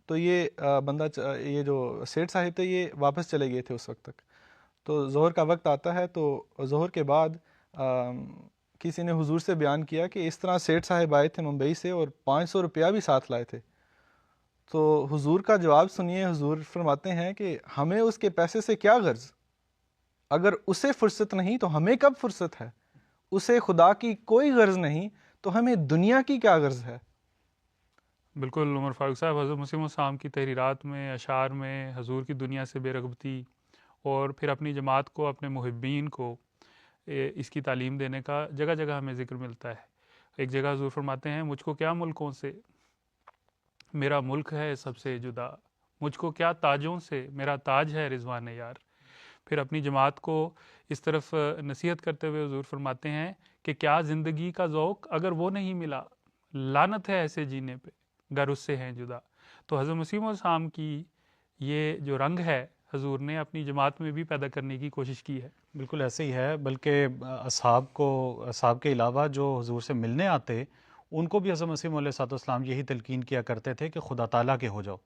تو یہ یہ جو سیٹھ صاحب تھے یہ واپس چلے گئے تھے اس وقت تک. تو ظہر کا وقت آتا ہے تو ظہر کے بعد کسی نے حضور سے بیان کیا کہ اس طرح سیٹھ صاحب آئے تھے ممبئی سے اور 500 روپیہ بھی ساتھ لائے تھے. تو حضور کا جواب سنیے. حضور فرماتے ہیں کہ ہمیں اس کے پیسے سے کیا غرض، اگر اسے فرصت نہیں تو ہمیں کب فرصت ہے، اسے خدا کی کوئی غرض نہیں تو ہمیں دنیا کی کیا غرض ہے. بالکل عمر فاروق صاحب، حضرت مسیح السلام کی تحریرات میں، اشعار میں حضور کی دنیا سے بے رغبتی اور پھر اپنی جماعت کو، اپنے محبین کو اس کی تعلیم دینے کا جگہ جگہ ہمیں ذکر ملتا ہے. ایک جگہ حضور فرماتے ہیں مجھ کو کیا ملکوں سے، میرا ملک ہے سب سے جدا، مجھ کو کیا تاجوں سے، میرا تاج ہے رضوان یار. پھر اپنی جماعت کو اس طرف نصیحت کرتے ہوئے حضور فرماتے ہیں کہ کیا زندگی کا ذوق اگر وہ نہیں ملا، لعنت ہے ایسے جینے پہ گر اس سے ہیں جدا. تو حضرت مسیح السلام کی یہ جو رنگ ہے حضور نے اپنی جماعت میں بھی پیدا کرنے کی کوشش کی ہے. بالکل ایسے ہی ہے، بلکہ اصحاب کے علاوہ جو حضور سے ملنے آتے ان کو بھی حضرت مسیح علیہ السلام یہی تلقین کیا کرتے تھے کہ خدا تعالیٰ کے ہو جاؤ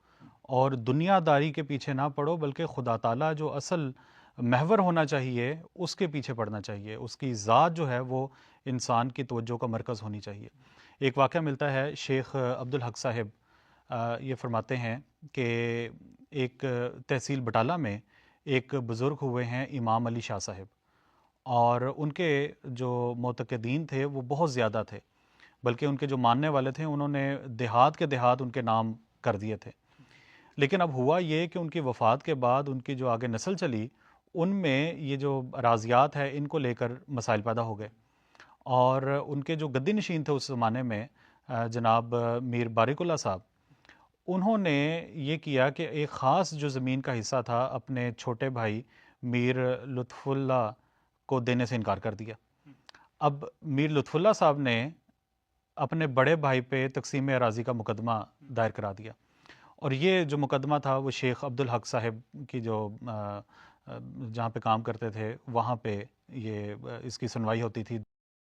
اور دنیا داری کے پیچھے نہ پڑو، بلکہ خدا تعالیٰ جو اصل محور ہونا چاہیے اس کے پیچھے پڑنا چاہیے. اس کی ذات جو ہے وہ انسان کی توجہ کا مرکز ہونی چاہیے. ایک واقعہ ملتا ہے، شیخ عبدالحق صاحب یہ فرماتے ہیں کہ ایک تحصیل بٹالہ میں ایک بزرگ ہوئے ہیں امام علی شاہ صاحب، اور ان کے جو معتقدین تھے وہ بہت زیادہ تھے، بلکہ ان کے جو ماننے والے تھے انہوں نے دیہات کے دیہات ان کے نام کر دیے تھے. لیکن اب ہوا یہ کہ ان کی وفات کے بعد ان کی جو آگے نسل چلی ان میں یہ جو اراضیات ہے ان کو لے کر مسائل پیدا ہو گئے، اور ان کے جو گدی نشین تھے اس زمانے میں جناب میر بارک اللہ صاحب، انہوں نے یہ کیا کہ ایک خاص جو زمین کا حصہ تھا اپنے چھوٹے بھائی میر لطف اللہ کو دینے سے انکار کر دیا. اب میر لطف اللہ صاحب نے اپنے بڑے بھائی پہ تقسیم اراضی کا مقدمہ دائر کرا دیا، اور یہ جو مقدمہ تھا وہ شیخ عبدالحق صاحب کی جو جہاں پہ کام کرتے تھے وہاں پہ یہ اس کی سنوائی ہوتی تھی.